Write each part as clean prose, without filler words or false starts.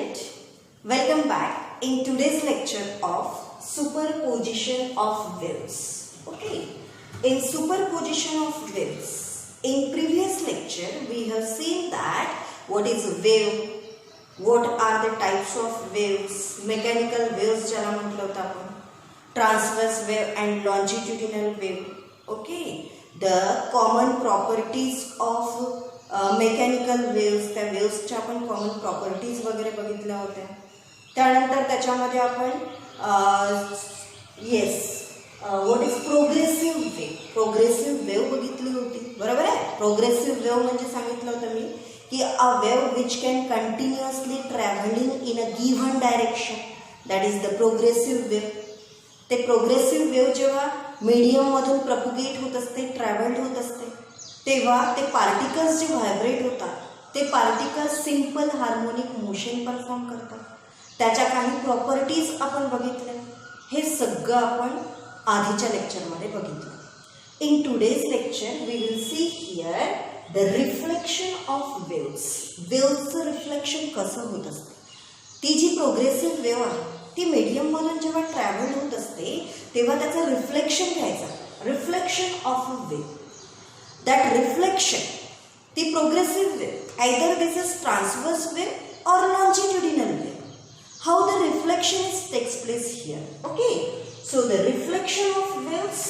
student, welcome back in today's lecture of superposition of waves. Okay, in superposition of waves, in previous lecture we have seen that what is a wave, what are the types of waves, mechanical waves ज्याला म्हटलं होतं आपण, transverse wave and longitudinal wave. Okay, the common properties of mechanical waves, त्या वेव्सच्या आपण common properties वगैरे बघितल्या होत्या. त्यानंतर त्याच्यामध्ये आपण what is progressive wave, progressive wave बघितली होती. बरोबर आहे. प्रोग्रेसिव्ह वेव म्हणजे सांगितलं होतं मी की a wave which can continuously travelling in a given direction, that is the progressive wave. ते प्रोग्रेसिव्ह वेव जेव्हा मीडियममधून प्रपोगेट होत असते, ट्रॅव्हल्ड होत असते, तेव्हा ते पार्टिकल्स जे व्हायब्रेट होतात ते particles simple harmonic motion perform करतात. त्याच्या काही प्रॉपर्टीज आपण बघितल्या. हे सगळं आपण आधीच्या लेक्चरमध्ये बघितलं. In today's lecture we will see here the reflection of waves. वेव्सचं रिफ्लेक्शन कसं होत असतं. ती जी प्रोग्रेसिव्ह वेव आहे ती मीडियममधून जेव्हा ट्रॅव्हल होत असते तेव्हा त्याचं रिफ्लेक्शन घ्यायचं. Reflection of a wave. That reflection, the progressive wave, either this is transverse wave or longitudinal wave. How the reflection takes place here? Okay, so the reflection of waves,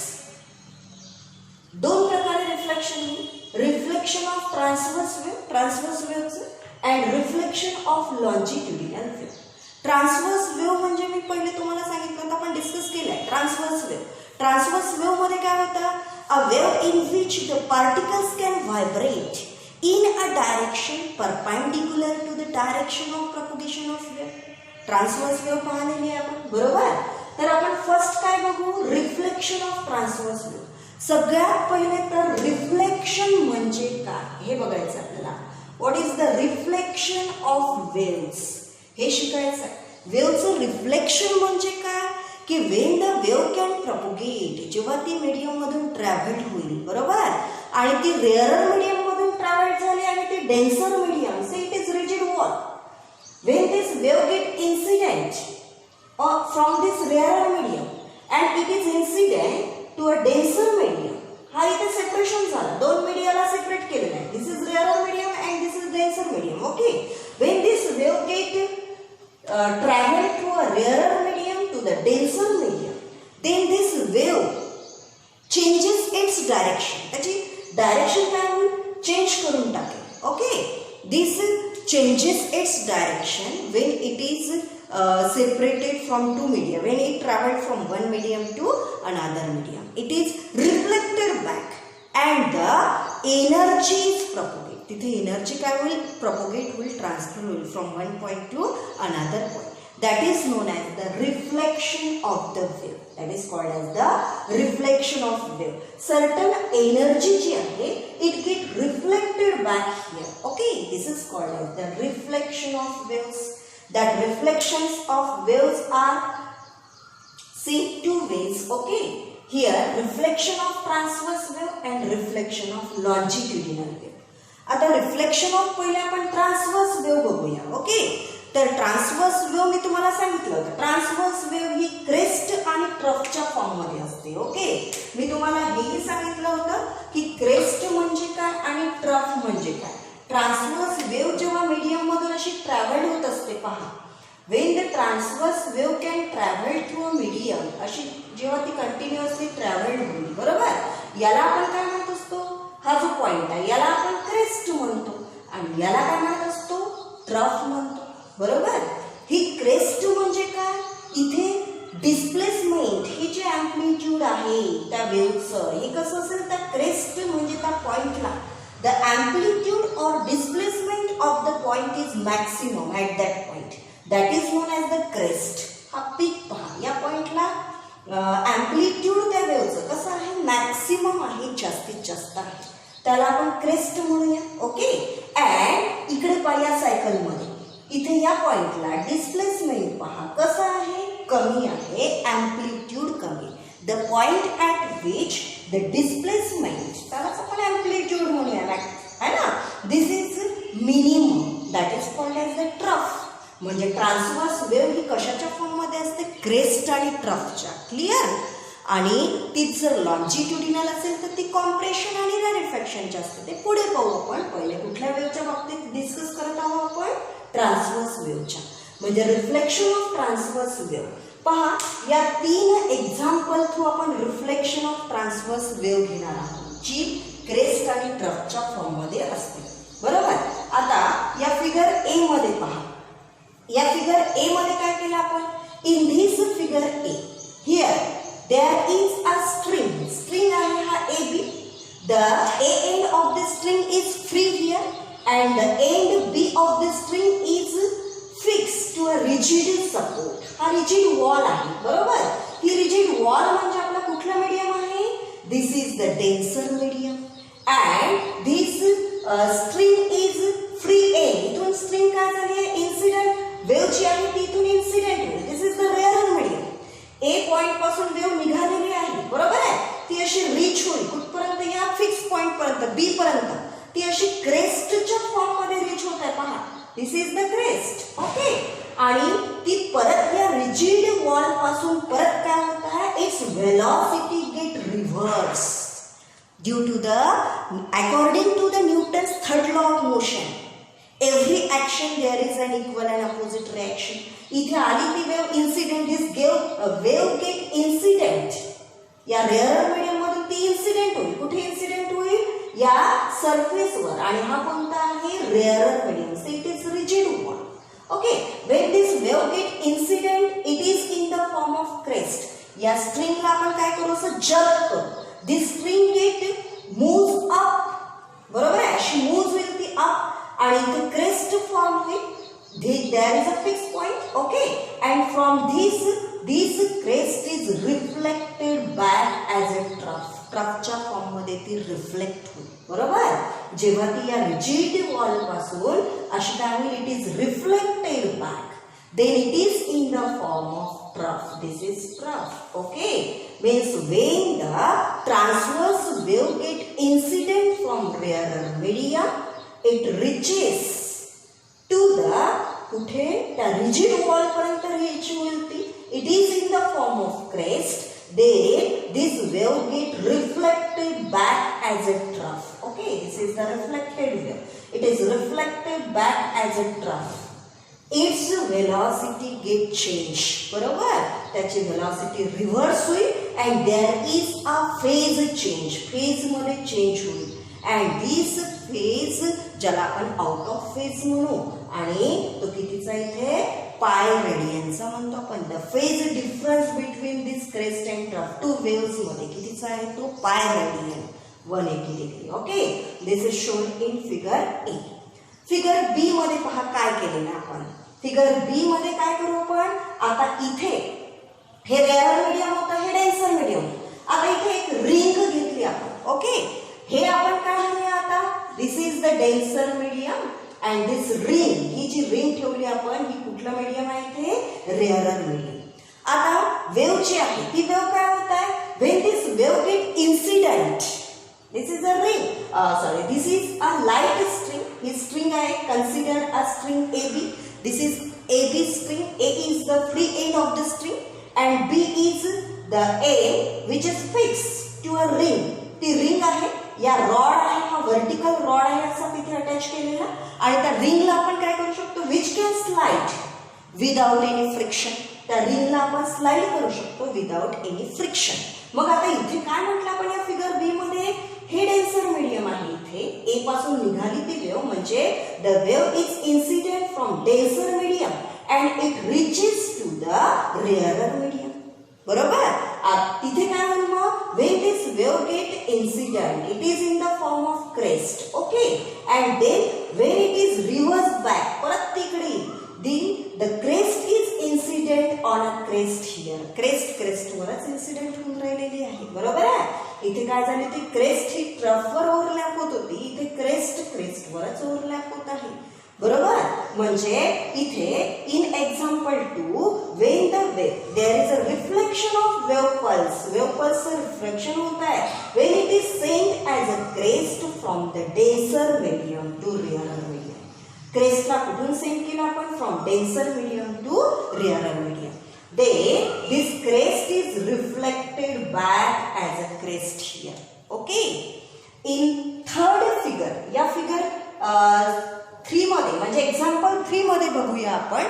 दोन प्रकारे reflection, reflection of transverse waves and reflection of longitudinal wave. Transverse wave म्हणजे मी पहिले तुम्हाला सांगितलं होतं, आपण discuss केलंय. Transverse wave, transverse wave मध्ये काय होतं, a wave in which the particles can vibrate in a direction perpendicular to the direction of propagation of wave. Transverse wave पाहिलेली आहे आपण. बरोबर. तर आपण फर्स्ट काय बघू, रिफ्लेक्शन ऑफ ट्रान्सवर्स वेव्ह. सगळ्यात पहिले तर रिफ्लेक्शन म्हणजे काय हे बघायचं आपल्याला. What is the reflection of waves हे शिकायचं आहे. वेव्हचं रिफ्लेक्शन म्हणजे काय की Wien the wave can propagate, जेव्हा ती मीडियम मधून ट्रॅव्हल होईल. बरोबर. आणि ती रेअरर मीडियम मधून ट्रॅव्हल झाली आणि ती denser medium, say it is rigid wall. When this wave get incident from this rarer medium and it is incident to a denser medium. हा इथे सेपरेशन झालं, दोन मीडियाला सेपरेट केलेलं आहे. This is rarer medium and this is denser medium. Okay. When this wave get travel through a rarer medium to the denser medium, then this wave changes its direction. त्याची direction काय होईल, change करून टाकेल. Okay. This changes its direction when it is separated from two media, when it traveled from one medium to another medium. It is reflected back and the energy is propagated. तिथे energy काय होईल, propagate होईल, transfer होईल from one point to another point. That is known as the reflection of the wave. That is called as the reflection of wave. Certain energy जी आहे it get reflected back here. Okay. This is called as the reflection of waves. That reflections of waves are seen two ways. Okay. Here reflection of transverse wave and reflection of longitudinal wave. आता reflection of पहिले आपण transverse wave बघूया. Okay. तर transverse wave मी तुम्हाला सांगितलं होतं, transverse wave ही crest आणि ट्रफच्या form मध्ये असते. ओके. मी तुम्हाला हेही सांगितलं होतं की क्रेस्ट म्हणजे काय आणि ट्रफ म्हणजे काय. ट्रान्सवर्स वेव्ह जेव्हा मीडियम मधून अशी ट्रॅव्हल होत असते, पहा, Wien the transverse wave can travel through a medium, अशी जेव्हा ती कंटिन्युअसली ट्रॅव्हल होईल. बरोबर. याला आपण काय म्हणत असतो, हा जो पॉइंट आहे याला आपण क्रेस्ट म्हणतो आणि याला काय म्हणत असतो, ट्रफ म्हणतो. बरोबर. ही क्रेस्ट म्हणजे काय, इथे डिस्प्लेसमेंट, हे जे अँप्लिट्यूड आहे त्या वेव्हचं हे कसं असेल, त्या क्रेस्ट म्हणजे त्या पॉइंटला the amplitude or displacement of the point is maximum at that point. That is known as the crest. हा पीक पहा, या पॉइंटला अँप्लिट्यूड त्या वेव्हचं कसं आहे, मॅक्सिमम आहे, जास्तीत जास्त आहे, त्याला आपण क्रेस्ट म्हणूया. ओके. अँड इकडे पहा या सायकलमध्ये इथे या पॉइंटला डिस्प्लेसमेंट पहा कसं आहे, कमी आहे, अँप्लिट्यूड कमी. The point at which the displacement, त्यालाच आपण अँप्लिट्यूड म्हणूया, है ना. This is minimum, that is called as the trough. म्हणजे ट्रान्सव्हर्स वेव्ह ही कशाच्या फॉर्ममध्ये असते, क्रेस्ट आणि ट्रफच्या. क्लिअर. आणि तीच जर लॉन्जिट्युडिनल असेल तर ती कॉम्प्रेशन आणि रॅरिफॅक्शनच्या असते. ते पुढे पाहू आपण. पहिले कुठल्या वेव्हच्या बाबतीत डिस्कस करत आहोत आपण, ट्रान्सव्हर्स वेव्हच्या. म्हणजे रिफ्लेक्शन ऑफ ट्रान्सव्हर्स वेव्ह. पहा, या 3 एक्झाम्पल थ्रू आपण रिफ्लेक्शन ऑफ ट्रान्सव्हर्स वेव्ह घेणार आहोत, जी क्रेस्ट आणि ट्रफच्या फॉर्ममध्ये असते. बरोबर. आता या फिगर ए मध्ये पहा. या फिगर ए मध्ये काय केलं आपण, in this figure A here there is a string. String आहे हा A B. The A end of the string is free here and the end B of the string is fix to a rigid support. हा rigid wall आहे. बरोबर. ही rigid wall म्हणजे आपला कुठला medium आहे, this is the denser medium and this string is free end. इथून string काय झाली आहे, इन्सिडेंट वेव्ह जी आहे ती इथून इन्सिडेंट होईल. This is the rarer medium. A point पासून वेव्ह निघालेली आहे. बरोबर आहे. ती अशी रीच होईल कुठपर्यंत, या फिक्स पॉइंट पर्यंत, बी पर्यंत. ती अशी क्रेस्टच्या फॉर्म मध्ये रीच होत आहे. पहा, दिस इज द क्रेस्ट. ओके. आणि ती परत या रिजिड वॉल पासून परत काय होत आहे, its velocity get reverse due to the, according to the Newton's third law of motion, every action there is an equal and opposite reaction. इथे आली ती वेव्ह इन्सिडेंट, दिस वेव्ह गेट इन्सिडेंट. या rare medium मधून ती incident होईल. कुठे incident होईल, या सरफेसवर. आणि हा कोणता आहे, rare medium. So it is rigid wall. Okay. When this wave get incident it is in the form of crest. या स्ट्रिंगला आपण काय करू, असं जर्क करू. This string get move up. बरोबर आहे. अशी मूव्ह होईल ती अप आणि इथे क्रेस्ट फॉर्म होईल. There is a fix point. Okay. And from this crest is reflected back as a trough. ट्रफच्या फॉर्म मध्ये ती रिफ्लेक्ट होईल. बरोबर. जेव्हा ती या रिजिड वॉल पासून अशी काय होईल, it is reflected back, then it is in the form of trough. This is trough. Okay. Means when the transverse wave get incident from rarer medium, it reaches to the, कुठे, त्या rigid wall पर्यंत reach होईल ती. It is in the form of crest. then this wave get reflected back as a trough. Okay, this is the reflected wave. It is reflected back as a trough. Its velocity get change. बरोबर. त्याची velocity reverse होईल and there is a phase change. phase मध्ये change होईल and this phase ज्याला आपण out of phase म्हणू आणि तो कितीचा इथे पाय रेडियनचा म्हणतो आपण. The phase difference between this crest and trough, two waves मध्ये कितीचा आहे तो, pi radian, 180 degree. Okay. This is shown in figure A. Figure B मध्ये पहा काय केलेलं आपण. फिगर बी मध्ये काय करू आपण, आता इथे हे रेअर मीडियम होतं, हे डेन्सर मीडियम. आता इथे एक रिंग घेतली आपण. ओके. हे आपण काय म्हणूया आता, this is the denser medium and this ring, ही जी रिंग ठेवली आपण ही कुठला मीडियम आहे इथे, रेअरर मीडियम. आता वेव्ह जी आहे ती वेव्ह काय होत आहे, when this wave get incident, this is a ring, sorry this is a light string. ही स्ट्रिंग आहे, consider a string A B. This is A B string. A is the free end of the string and B is the end which is fix to a ring. ती ring आहे, या rod आहे, हा vertical rod आहे असा तिथे attach केलेला आणि त्या रिंगला आपण काय करू शकतो, which can slide without any friction. त्या रिंगला आपण स्लाइड करू शकतो विदाउट एनी फ्रिक्शन. मग आता इथे काय म्हटलं आपण या फिगर बी मध्ये, हे डेन्सर मीडियम आहे. इथे ए पासून निघाली ती वेव्ह म्हणजे the wave is incident from denser medium and it reaches to the rarer medium. बरोबर. तिथे काय म्हणू मग, when this wave get incident it is in the form of crest. Okay. And then when it is reverse back, परत तिकडे the crest is incident on a crest here. क्रेस्टवरच incident होऊन राहिलेली आहे. बरोबर आहे. इथे काय झाली, ती क्रेस्ट ही ट्रफवर ओव्हरलॅप होत होती, इथे क्रेस्टवरच ओव्हरलॅप होत आहे. बरोबर. म्हणजे इथे in example 2 when the wave there is a reflection of wave pulse, wave पल्सचं रिफ्लेक्शन होत आहे when it is sent as a crest from the denser medium to rarer medium. क्रेस्टला कुठून सेंड केला आपण? From denser medium to rarer medium. This crest is reflected back as a crest here. Okay. In third figure, या figure 3 मध्ये म्हणजे example 3 मध्ये बघूया आपण.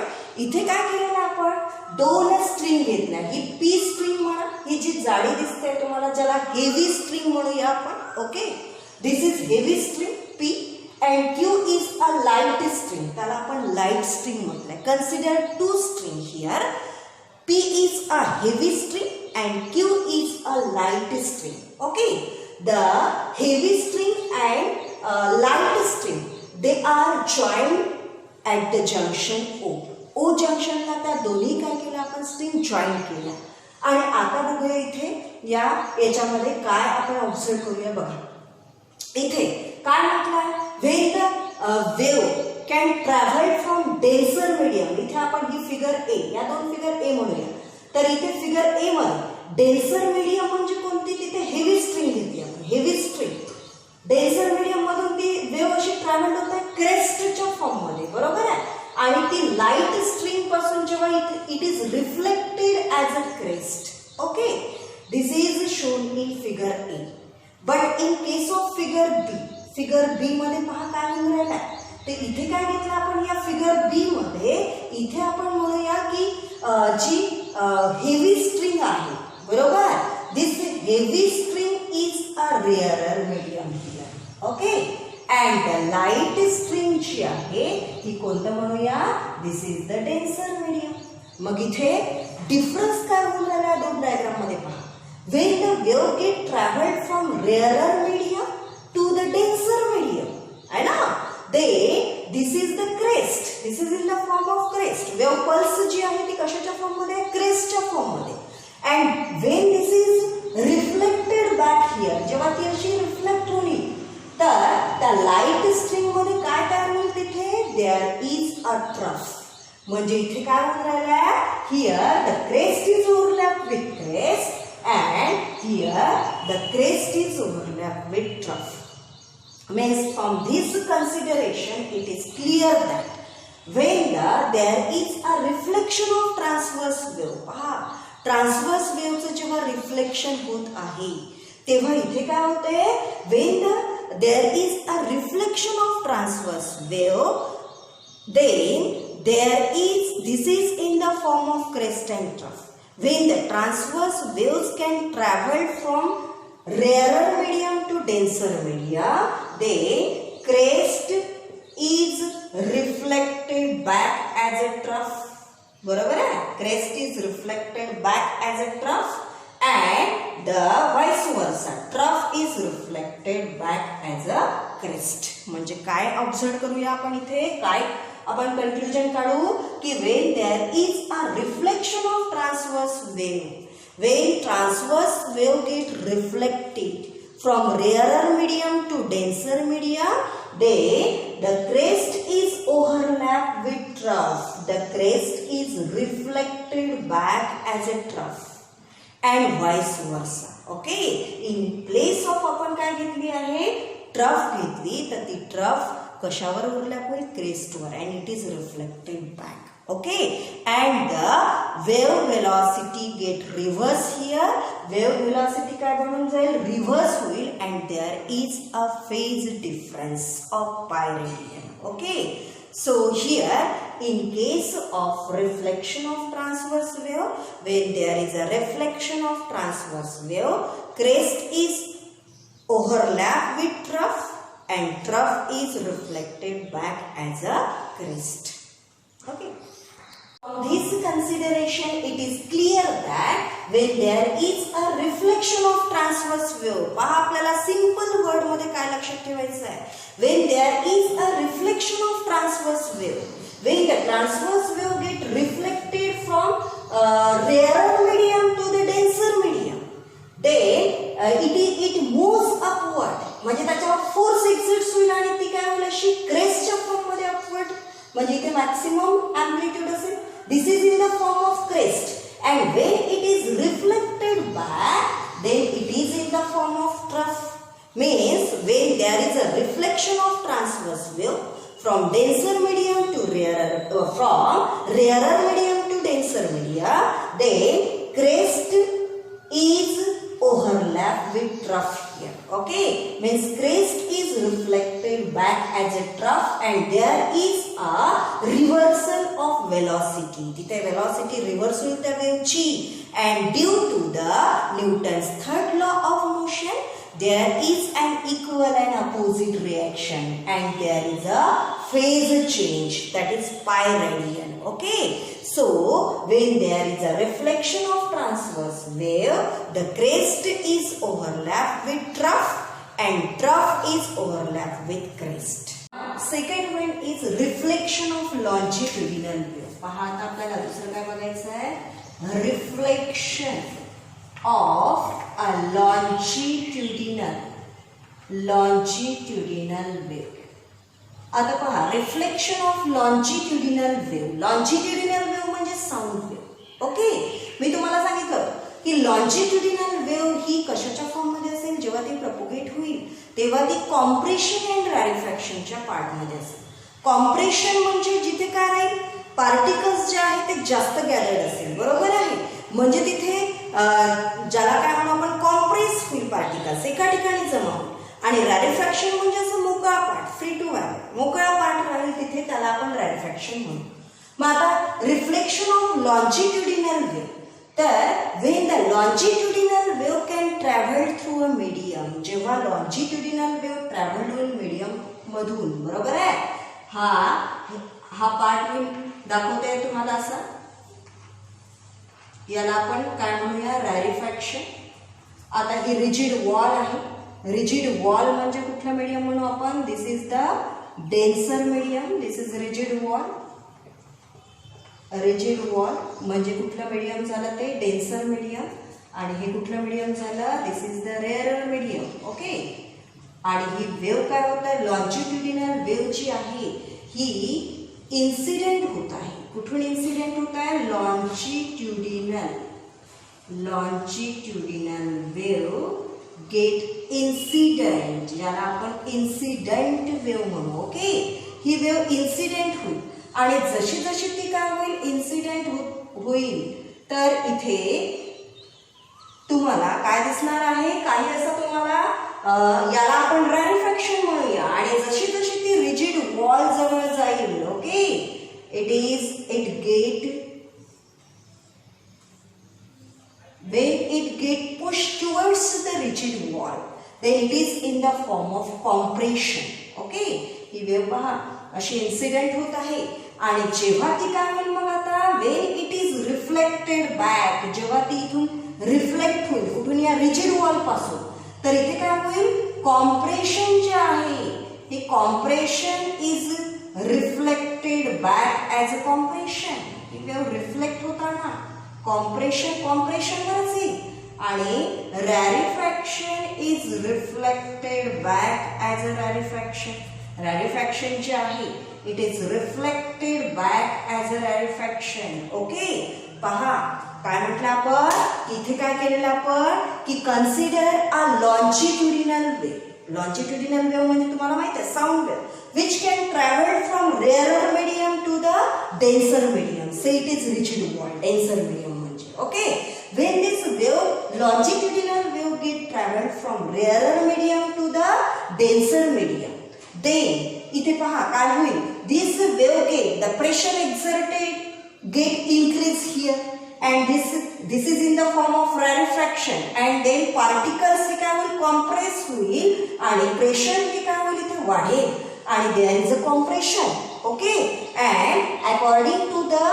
इथे काय केलेलं आपण? 2 स्ट्रिंग घेतल्या. ही पी स्ट्रिंग म्हणा, ही जी जाडी दिसते तुम्हाला ज्याला हेवी स्ट्रिंग म्हणूया आपण. Okay. This is heavy string P and Q is a light string. त्याला आपण लाईट स्ट्रिंग म्हटलंय. Consider 2 string here. P is a heavy string and Q is a light string. Okay. The heavy string and light string, they are joined at the junction O. O junction ला त्या दोन्ही काय केलं आपण? String join केल्या. आणि आता बघूया इथे याच्यामध्ये काय आपण ऑब्झर्व करूया. बघा इथे काय म्हटलंय? when the wave can travel from denser medium. इथे आपण ही फिगर ए, या 2 फिगर ए म्हणूया. तर इथे फिगर ए मध्ये डेन्सर मीडियम म्हणजे कोणती? तिथे हेवी स्ट्रिंग घेतली आपण. हेवी स्ट्रिंग डेन्सर मीडियम मधून ती वेव्ह अशी ट्रॅव्हल होत आहे क्रेस्टच्या फॉर्म मध्ये. बरोबर आहे. आणि ती लाईट स्ट्रिंग पासून जेव्हा it is reflected as a crest. Okay. This is shown in figure A. But in case of figure B, figure B मध्ये पहा काय होऊन राहिलं आहे. तर इथे काय घेतलं आपण? या फिगर बी मध्ये इथे आपण म्हणूया की जी हेवी स्ट्रिंग आहे. बरोबर. This heavy string is a rarer medium here. Okay. And the light string जी आहे ही कोणतं म्हणूया? This is the denser medium. मग इथे डिफरन्स काय होऊन राहिला दोन डायग्राम मध्ये पहा. when the wave get traveled from rarer medium to the denser medium, है ना? This is the crest. This is in the form of crest. Wave pulse जी आहे ती कशाच्या फॉर्म मध्ये? क्रेस्टच्या फॉर्म मध्ये. And when this is reflected back here, जेव्हा ती अशी रिफ्लेक्ट होईल तर त्या लाईट स्ट्रिंग मध्ये काय काय होईल? तिथे there is a trough. म्हणजे इथे काय होऊन राहिलं आहे? Here the crest is overlapped with crest. And here the crest is overlapped with trough. Means from this consideration it is clear that when there is a reflection of transverse wave, transverse wave चं जेव्हा reflection होत आहे तेव्हा इथे काय होते? when there is a reflection of transverse wave, then this is in the form of crest and trough. When the transverse waves can travel from rarer medium to denser medium, the crest is reflected back as a trough. बरोबर आहे? Crest is reflected back as a trough and the vice versa. Trough is reflected back as a crest. म्हणजे काय observe करूया आपण इथे? काय आपण conclusion काढू की when there is a reflection of transverse wave, when transverse wave get reflected from rarer medium to denser medium, the crest is overlapped with trough. The crest is reflected back as a trough and vice versa. Okay. In place of आपण काय घेतली आहे? Trough घेतली तर ती trough कशावर overlap होईल? क्रेस्टवर. And it is reflected back. Okay. And the wave velocity get reverse here. Wave velocity काय बनून जाईल? रिव्हर्स होईल. And there is a phase difference of pi radian. Okay. So here in case of reflection of transverse wave, when there is a reflection of transverse wave, crest is overlapped with trough and trough is reflected back as a crest. Okay. From this consideration, it is clear that when there is a reflection of transverse wave, पहा आपल्याला simple word मध्ये काय लक्षात ठेवायचं आहे? When there is a reflection of transverse wave, when the transverse wave get reflected from rarer medium to the denser medium, then it moves upward. म्हणजे त्याच्यावर force exist होईल आणि ती काय होईल? अशी क्रेस्टच्या फॉर्म मध्ये अपवर्ड. म्हणजे इथे मॅक्सिमम एम्प्लिट्यूड असेल. This is in the form of crest. And when it is reflected back, then it is in the form of trough. Means when there is a reflection of transverse wave from denser medium to rarer, from rarer medium to denser media, then crest is overlapped with trough here. Okay, means crest is reflected back as a trough and there is a reversal of velocity. तिथे velocity reverse होईल त्या वेव्हची and due to the Newton's third law of motion there is an equal and opposite reaction and there is a phase change, that is pi radian. Okay, so when there is a reflection of transverse wave, the crest is overlapped with trough and trough is overlapped with crest. Second one is reflection of longitudinal wave. पहा आता आपल्याला दुसरं काय बघायचं आहे, reflection of a longitudinal wave. आता पहा reflection of longitudinal wave. Longitudinal wave म्हणजे साऊंड वेव्ह. ओके, मी तुम्हाला सांगितलं की लॉन्जिट्युडिनल वेव्ह ही कशाच्या फॉर्म मध्ये असेल, जेव्हा ती प्रपोगेट होईल तेव्हा ती कॉम्प्रेशन अँड रॅरिफॅक्शनच्या पार्ट मध्ये असेल. कॉम्प्रेशन म्हणजे जिथे काय राहील, पार्टिकल्स जे आहेत ते जास्त गॅदर्ड असेल, बरोबर आहे, म्हणजे तिथे ज्याला काय म्हणू आपण, कॉम्प्रेस होईल पार्टिकल्स एका ठिकाणी जमा होईल. आणि रॅरिफॅक्शन म्हणजे असं मोकळा पार्ट, फ्री टू व्हायलेट मोकळा पार्ट राहील तिथे, त्याला आपण रॅरिफॅक्शन म्हणू. मग आता रिफ्लेक्शन ऑफ लॉन्जिट्युडिनल वेव्ह, तर when the longitudinal wave can travel through a medium, जेव्हा लॉन्जिट्युडिनल वेव्ह ट्रॅव्हल होईल मीडियम मधून, बरोबर आहे, हा पार्ट मी दाखवते तुम्हाला असा, याला आपण काय म्हणूया, रॅरिफॅक्शन. आता ही रिजिड वॉल आहे, रिजिड वॉल म्हणजे कुठला मीडियम म्हणू आपण, this is the denser medium, this is rigid wall. Rigid wall म्हणजे कुठलं मीडियम झालं, ते डेन्सर मीडियम. आणि हे कुठलं मीडियम झालं, this is the rarer medium. Okay, आणि ही वेव्ह काय होत आहे, लॉन्जिट्युडिनल वेव्ह जी आहे ही इन्सिडेंट होत आहे. कुठून इन्सिडेंट होत आहे, लॉन्जिट्युडिनल वेव्ह गेट इन्सिडेंट, ज्याला आपण इन्सिडेंट वेव्ह म्हणू. ओके, ही वेव्ह इन्सिडेंट होईल आणि जशी जशी ती काय होईल, इन्सिडेंट होईल, तर इथे तुम्हाला काय दिसणार आहे, काही असं तुम्हाला याला आपण रॅरिफॅक्शन म्हणूया. आणि जशी जशी ती रिजिड वॉल जवळ जाईल, okay, when it get pushed towards the rigid wall, then it is in the form of compression. Okay, he wave पहा अशी इन्सिडेंट होत आहे आणि जेव्हा ती काय होईल, मग आता when it is reflected back, जेव्हा ती इथून रिफ्लेक्ट होईल कुठून, या रिजिड वॉल पासून, तर इथे काय होईल, कॉम्प्रेशन जे आहे, हे compression is reflected back as a compression. ही वेव्ह रिफ्लेक्ट होताना कॉम्प्रेशन वरच येईल आणि rarefaction is reflected back as a rarefaction. Rarefaction जे आहे it is reflected back as a rarefaction. Okay, पहा काय म्हटलं आपण, इथे काय केलेलं आपण की consider a longitudinal wave. Longitudinal wave म्हणजे तुम्हाला माहिती आहे sound wave which can travel from rarer medium to the denser medium. Say it is rigid wall, denser medium म्हणजे. Okay, when this wave, longitudinal wave get traveled from rarer medium to the denser medium, then इथे पहा काय होईल, this wave get the pressure exerted get increase here and this is in the form of rarefaction and then particles हे काय होईल, compress होईल आणि pressure हे काय होईल, इथे वाढेल आणि there is a compression. Okay, and according to the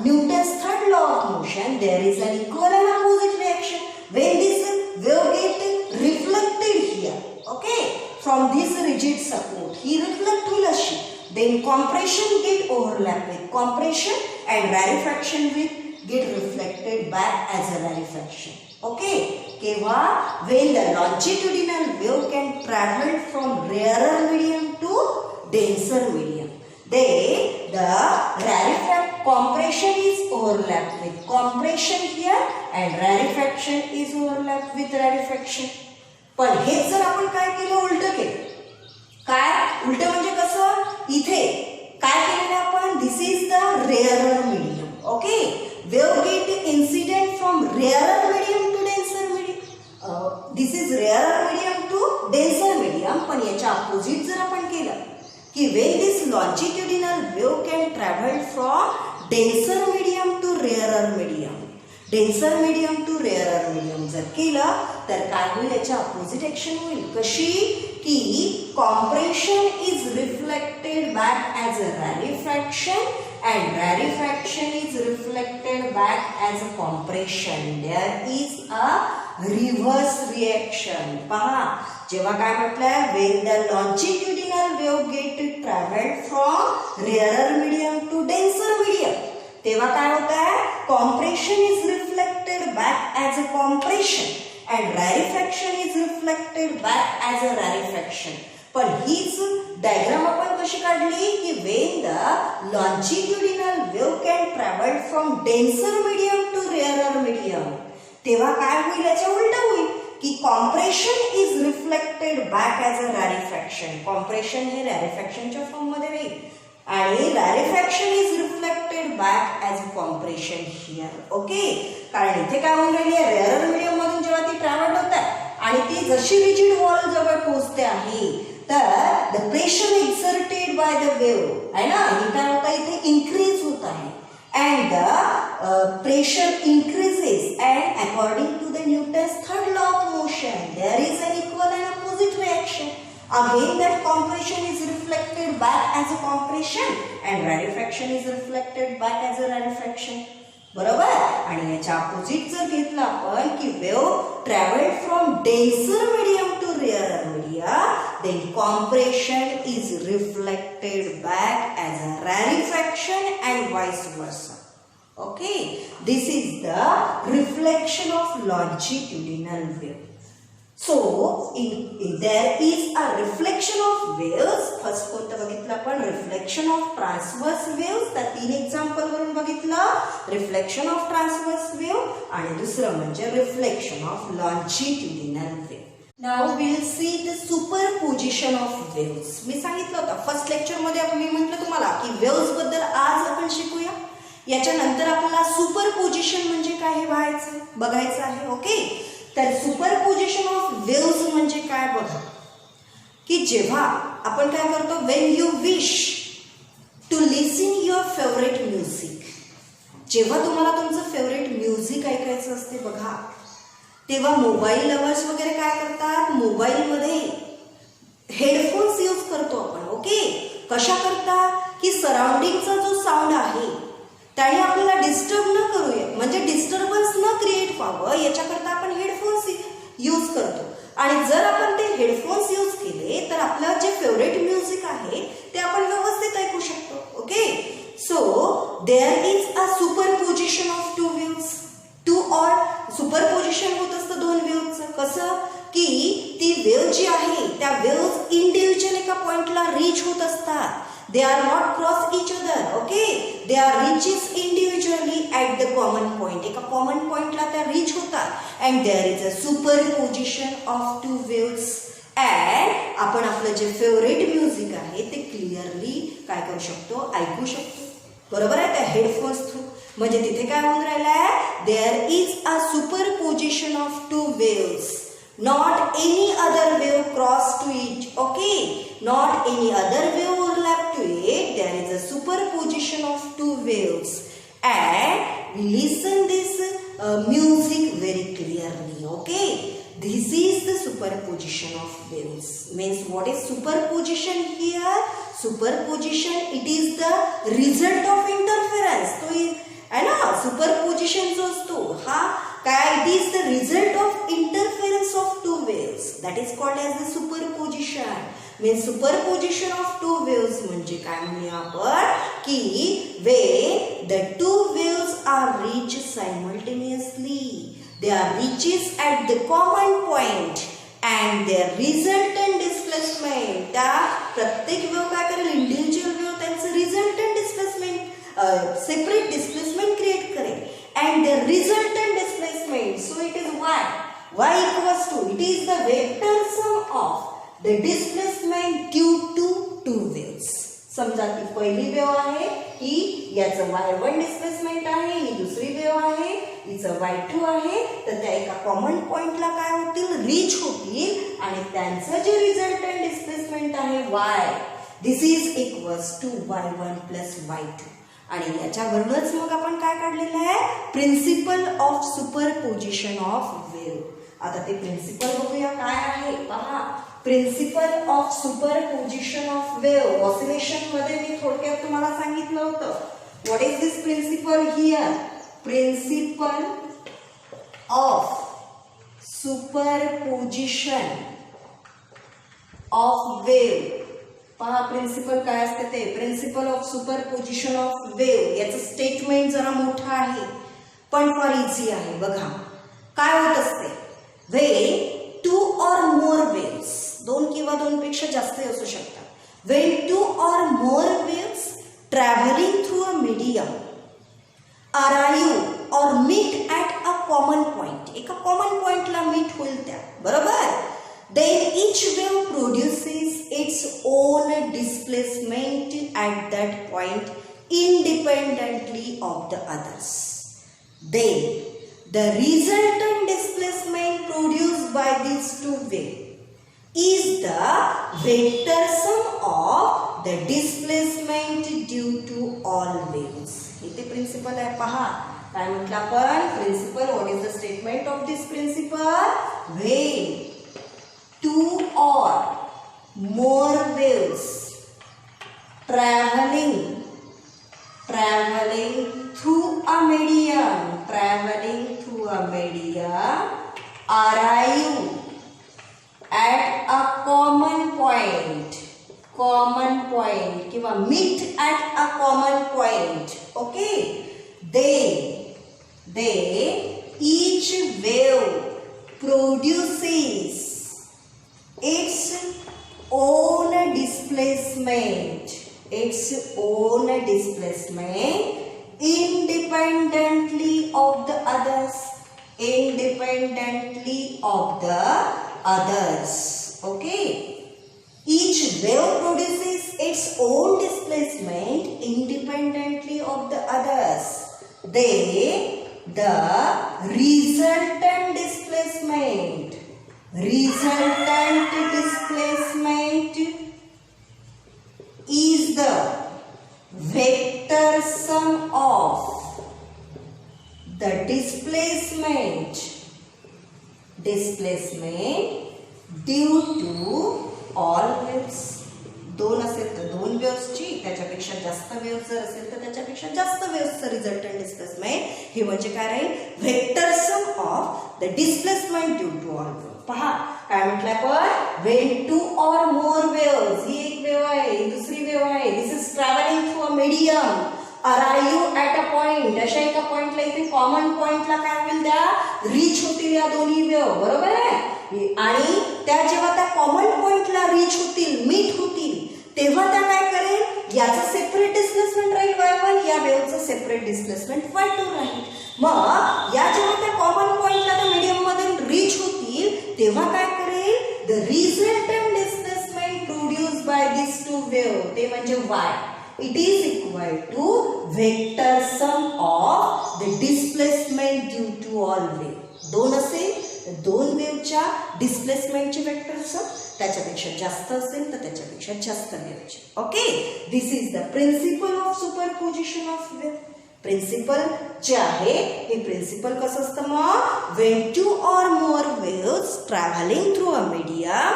Newton's third law of motion, there is an equal and opposite reaction. When this wave get reflected here, okay, from this rigid support, he reflect will ashi, then compression get overlap with compression and rarefaction will get reflected back as a rarefaction. Okay, केव्हा, when the longitudinal wave can travel from rarer medium to denser medium, then the compression is overlapped with compression here and rarefaction is overlapped with rarefaction. पण हेच जर आपण काय केलं, उलट केलं. काय उलट म्हणजे कसं, इथे अपोजिट जर आपण केलं की when this longitudinal wave can travel from denser medium to rarer medium, denser medium to rarer medium जर केलं तर काय होईल, याच्या अपोजिट ऍक्शन होईल. कशी की compression is reflected back as a rarefaction and rarefaction is reflected back as a compression. There is a reverse reaction. पहा, जेव्हा काय म्हटलंय, when the longitudinal wave get traveled from rarer medium to denser medium, तेव्हा काय होत आहे, compression is reflected back as a compression and rarefaction is reflected back as a rarefaction. पण हीच डायग्राम आपण कशी काढली की when the longitudinal wave can travel from denser medium to rarer medium, तेव्हा काय होईल, याच्या उलट होईल की compression is reflected back as a rarefaction. Compression हे रॅरिफॅक्शनच्या फॉर्म मध्ये होईल आणि rarefaction is reflected back as a compression here. Okay, कारण इथे काय होऊन राहिली आहे, रेअरर मीडियम मधून जेव्हा ती ट्रॅव्हल होत आहे आणि ती जशी रिजिड वॉल जवळ पोहोचते आहे तर the pressure exerted by the wave आहे ना, हे काय होत आहे, इथे इन्क्रीज होत आहे and the pressure increases, and according to the Newton's third law of motion there is an equal and opposite reaction. Again that compression is reflected back as a compression and rarefaction is reflected back as a rarefaction. बरोबर. आणि याच्या opposite जर घेतला आपण की wave travelled from denser medium to rarer medium, then compression is reflected back as a rarefaction and vice versa. Okay, this is the reflection of longitudinal wave. So there is a reflection of waves. First कोणतं बघितलं आपण, reflection of transverse waves. त्या 3 example वरून बघितलं, reflection of transverse wave आणि दुसरं म्हणजे reflection of longitudinal wave. Now we will see the superposition of waves. मी सांगितलं होतं फर्स्ट लेक्चर मध्ये, मी म्हटलं तुम्हाला की वेव्स बद्दल आज आपण शिकूया. याच्यानंतर आपल्याला सुपरपोजिशन म्हणजे काय हे बघायचं आहे. ओके, तर सुपरपोजिशन ऑफ वेव्स म्हणजे काय बघा, की जेव्हा आपण काय करतो, when you wish to listen your favourite music, जेव्हा तुम्हाला तुमचं फेवरेट म्युझिक ऐकायचं असते बघा, तेव्हा मोबाईल लवर्स वगैरे काय करतात, मोबाईलमध्ये हेडफोन्स यूज करतो आपण. ओके, कशा करता की सराउंडिंगचा जो साऊंड आहे त्याने आपल्याला डिस्टर्ब न करूया, म्हणजे डिस्टर्बन्स न क्रिएट व्हावं याच्याकरता आपण हेडफोन्स यूज करतो. आणि जर आपण ते हेडफोन्स यूज केले तर आपलं जे फेवरेट म्युझिक आहे ते आपण व्यवस्थित ऐकू शकतो. Okay, so there is a superposition of two waves. Two or superposition होत असतं दोन वेव्हचं. कसं की ती वेव्ह जी आहे त्या वेव्ह इंडिव्हिज्युअल एका पॉइंटला रीच होत असतात. They are not cross each other. Okay, they are reaches individually at the common point. एका common point ला त्या reach होतात and there is a superposition of two waves. And आपण आपलं जे favorite music आहे ते clearly काय करू शकतो, ऐकू शकतो. बरोबर आहे, त्या हेडफोन्स थ्रू. म्हणजे तिथे काय होऊन राहिलं आहे, there is a superposition of two waves. Not any other wave cross to it. Okay, not any other wave overlap to it. There is a superposition of two waves, and we listen this music very clearly. Okay, this is the superposition of waves. Means what is superposition here? Superposition, it is the result of interference. तो है ना, superposition जो असतो हा काय, it is the result of interference of two waves. That is called as the superposition. Means superposition of two waves म्हणजे काय म्हणूया आपण की way the two waves are reach simultaneously, they are reaches at the common point and their resultant displacement. त्या प्रत्येक wave काय करेल, individual wave त्यांचं resultant displacement separate displacement create करेल and the resultant displacement, so it is y equals to, it is the vector sum of the displacement due to two waves. समजा ती पहिली wave आहे ही, याचं y1 displacement आहे, ही दुसरी वेव्ह आहे इथं y2 आहे, तर त्या एका कॉमन पॉइंटला काय होतील, रीच होतील आणि त्यांचं जे रिझल्टंट डिस्प्लेसमेंट आहे y, this is equals to y1 plus y2. आणि याच्यावरूनच मग आपण काय काढलेलं आहे, principle of superposition of wave. आता ते प्रिन्सिपल बघूया काय आहे. पहा, principle of superposition of wave oscillation मध्ये मी थोडक्यात तुम्हाला सांगितलं होतं. What is this principle here, principle of superposition of wave. पहा प्रिन्सिपल काय असते ते, principle of superposition of wave. याचं स्टेटमेंट जरा मोठं आहे पण फार इझी आहे. बघा काय होत असते, when two or more waves, दोन किंवा दोनपेक्षा जास्त असू शकतात, when two or more waves travelling through a medium arrive or meet at a common point, एका कॉमन पॉइंटला मीट होईल त्या, बरोबर. Then each wave produces its own displacement at that point independently of the others. Then the resultant displacement produced by these two waves is the vector sum of the displacement due to all waves. इथे principle आहे. पहा काय म्हटलं आपण, principle. What is the statement of this principle, when two or more waves traveling through a medium arrive at a common point किंवा meet at a common point. Okay, they each wave produces its own displacement independently of the others. Okay, each wave produces its own displacement independently of the others. The resultant displacement is the vector sum of the displacement due to all waves. दोन असेल तर दोन वेव्सची, त्याच्यापेक्षा जास्त waves जर असेल तर त्याच्यापेक्षा जास्त वेव्सचं रिझल्टंट डिस्प्लेसमेंट, हे म्हणजे काय राहील, vector sum of the displacement due to all wave. पहा काय म्हटलंय आपण, when two or more waves, ही एक वेव्ह आहे, ही दुसरी वेव्ह आहे, this is travelling through a medium arrive at a point, अशा एका पॉइंटला, इथे कॉमन पॉइंटला काय होईल, त्या रीच होतील या दोन्ही वेव्ह, बरोबर आहे. आणि त्या जेव्हा त्या कॉमन पॉइंटला रीच होतील, मीट होतील, तेव्हा त्या काय करेल, याचं सेपरेट डिस्प्लेसमेंट राहील y1, या वेव्हचं सेपरेट डिस्प्लेसमेंट y2 राहील. मग या जेव्हा त्या कॉमन पॉइंटला त्या मीडियम मध्ये रीच होतील, तेव्हा काय करेल, the resultant displacement produced by this two wave, ते म्हणजे y, it is equal to vector sum of the displacement due to all wave. दोन असेल तर दोन वेव्हच्या डिस्प्लेसमेंटची व्हेक्टर सम, त्याच्यापेक्षा जास्त असेल तर त्याच्यापेक्षा जास्त वेव्हची. Okay, this is the principle of superposition of wave. Principle जे आहे हे प्रिन्सिपल कसं असतं मग, when two or more waves travelling through a medium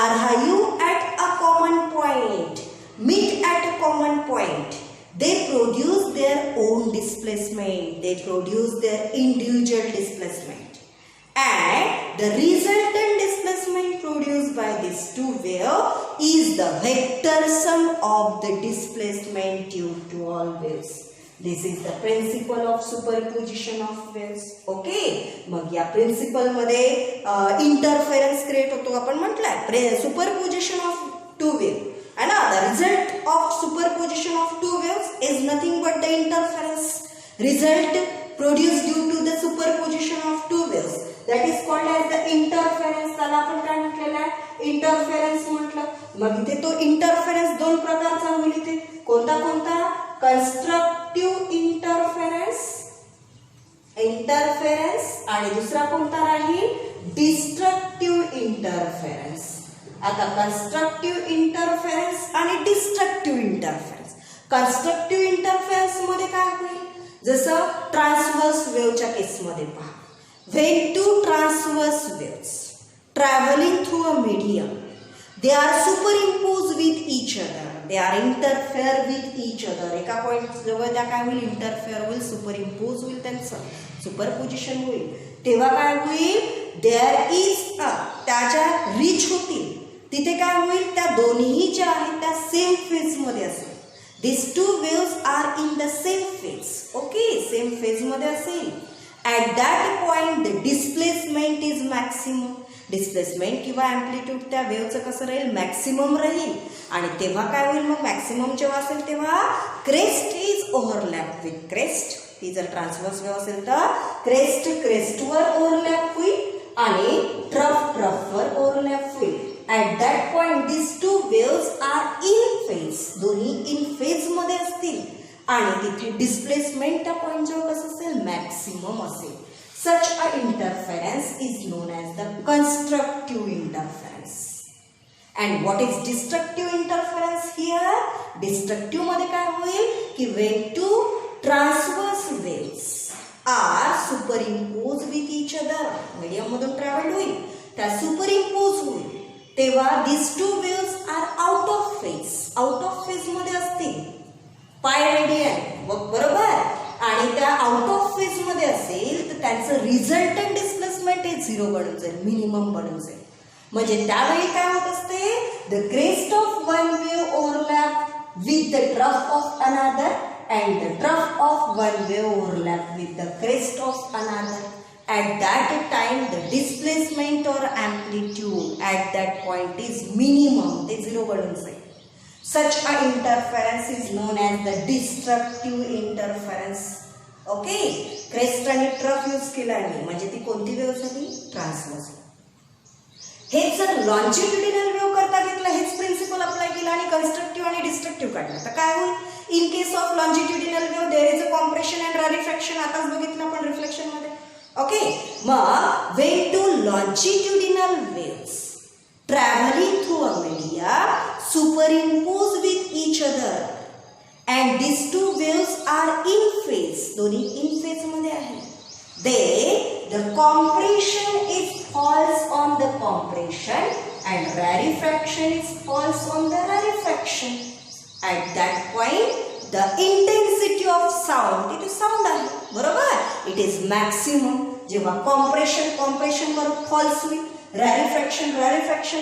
arrive at a common point, meet at a common point, they produce their own displacement, they produce their individual displacement, and the resultant displacement produced by these two waves is the vector sum of the displacement due to all waves. This is the principle of superposition of waves. Okay, मग या principal मध्ये interference create होतो. आपण म्हटलंय superposition of two wave, and the result of superposition of two waves is nothing but the interference result produced due to the superposition of two waves, that is called as the interference. त्याला आपण काय म्हटलेलं आहे, interference म्हटलं. मग इथे तो interference दोन प्रकारचा होईल. इथे कोणता, कन्स्ट्रक्टिव्ह इंटरफेरन्स इंटरफेरन्स आणि दुसरा कोणता राहील डिस्ट्रक्टिव्ह इंटरफेरन्स. आता कन्स्ट्रक्टिव्ह इंटरफेरन्स आणि डिस्ट्रक्टिव्ह इंटरफेरन्स. कन्स्ट्रक्टिव्ह इंटरफेरन्स मध्ये काय होईल जसं ट्रान्सव्हर्स वेव्हच्या केसमध्ये पहा. When two transverse waves travelling through a medium they are superimpose with each other. They are interfere with each other. एका पॉईंट जवळ त्या काय होईल इंटरफेअर होईल सुपरइम्पोज होईल त्यांचं सुपरपोजिशन होईल. तेव्हा काय होईल देअर इज त्याच्या रीच होतील तिथे काय होईल त्या दोन्ही ज्या आहेत त्या सेम फेज मध्ये असेल. These two waves are in the same phase. Okay, same phase मध्ये असेल. At that point the displacement is maximum. Displacement किंवा amplitude त्या वेव्हचं कसं राहील मॅक्सिमम राहील. आणि तेव्हा काय होईल मग मॅक्सिमम जेव्हा असेल तेव्हा crest is overlap with crest. ती जर ट्रान्सव्हर्स वेव्ह असेल तर क्रेस्ट क्रेस्टवर ओव्हरलॅप होईल आणि ट्रफ ट्रफवर ओव्हरलॅप होईल. At that point these two waves are in phase. दोन्ही in phase मध्ये असतील आणि तिथे डिस्प्लेसमेंट त्या पॉइंट जवळ कसं असेल मॅक्सिमम असेल. Such a interference is known as the constructive interference. And what is destructive interference here? Destructive मध्ये काय होईल की when two transverse waves are superimposed with each other. Medium मधून ट्रॅव्हल होईल त्या सुपरइम्पोज होईल तेव्हा these two waves are out of phase. Out of phase मध्ये असतील पाय रेडियन बरोबर आणि त्या आउट ऑफ फेज मध्ये असेल तर त्यांचं रिझल्टंट डिस्प्लेसमेंट हे 0 बनून जाईल मिनिमम बनून जाईल. म्हणजे त्यावेळी काय होत असते the crest of one wave overlap with the trough of another and the trough of one wave overlap with the crest of another. At that time the displacement or amplitude at that point is minimum. ते 0 बनून जाईल. Such a interference is known as the destructive interference. Okay, crest आणि trough use केला आहे म्हणजे ती कोणती wave झाली ट्रान्सव्हर्स. हेच जर लॉन्जिट्युडिनल वेव्ह करता घेतला हेच प्रिन्सिपल अप्लाय केला आणि कन्स्ट्रक्टिव्ह आणि डिस्ट्रक्टिव्ह काढला तर काय होईल in case of longitudinal wave there is a compression and rarefaction. आताच बघितलं आपण रिफ्लेक्शन मध्ये. ओके मग when two longitudinal waves traveling through a media superimpose with each other and these two waves are in phase. दोन्ही in phase मध्ये आहेत. Then the compression is falls on the compression and rarefaction is falls on the rarefaction. At that point the intensity of sound, तिथे sound आहे बरोबर it is maximum. जेव्हा compression वर false होईल रॅरिफॅक्शन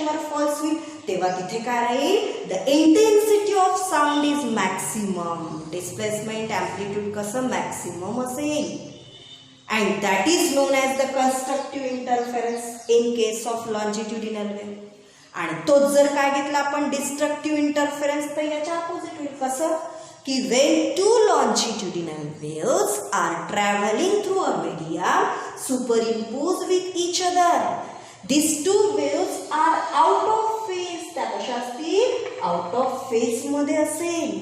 वर फॉल्स होईल तेव्हा तिथे काय राहील the intensity of sound is maximum. Displacement amplitude कसं मॅक्सिमम असेल and that is known as the constructive interference in case of longitudinal wave. आणि तोच जर काय घेतला आपण डिस्ट्रक्टिव्ह इंटरफेरन्स तर याच्या अपोजिट होईल कसं कि when two longitudinal waves are traveling through a medium superimposed with each other. These two waves are out of phase. त्या कशा असतील out of phase मध्ये असेल.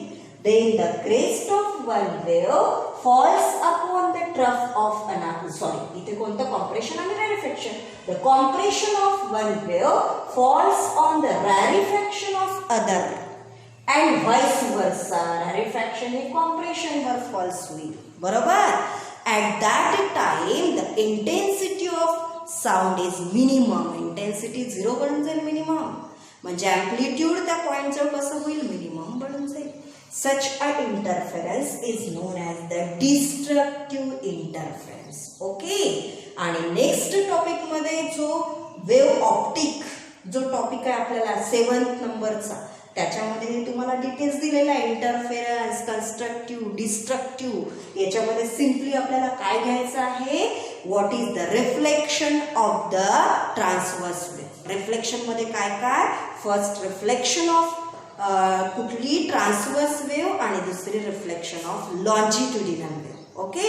Then the crest of one wave falls upon the trough of another. Sorry, इथे कोणतं compression आणि rarefaction. The compression of one wave falls on the rarefaction of other. And vice versa. Rarefaction हे compression वर falls होईल बरोबर. At that time the intensity of sound is minimum. Intensity 0 बनून जाईल minimum. म्हणजे amplitude त्या point जवळ कसं होईल मिनिमम बनून जाईल. Such a interference is known as the destructive interference. Okay. आणि नेक्स्ट टॉपिक मध्ये जो वेव्ह ऑप्टिक जो टॉपिक आहे आपल्याला 7th नंबरचा त्याच्यामध्ये मी तुम्हाला डिटेल्स दिलेला आहे इंटरफेरन्स कन्स्ट्रक्टिव्ह डिस्ट्रक्टिव्ह. याच्यामध्ये सिम्पली आपल्याला काय घ्यायचं आहे what is the reflection of the transverse wave. Reflection मध्ये काय काय फर्स्ट रिफ्लेक्शन ऑफ कुठली ट्रान्सव्हर्स वेव्ह आणि दुसरी reflection of longitudinal wave. Okay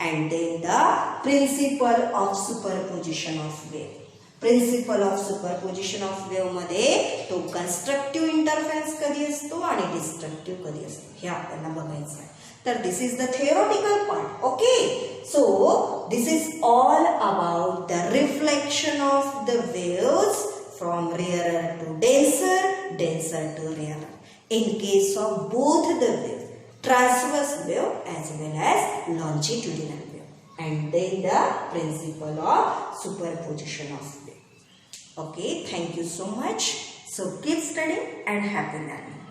and then the principle of superposition of wave. Principle of superposition of wave मध्ये तो constructive interference कधी असतो आणि डिस्ट्रक्टिव्ह कधी असतो हे आपल्याला बघायचं आहे. तर this is the theoretical part. Okay, so this is all about the reflection of the waves from rarer to denser, denser to rarer. In case of both the waves, transverse wave as well as longitudinal wave, and then the principle of superposition of wave. Okay, thank you so much. So keep studying and happy learning.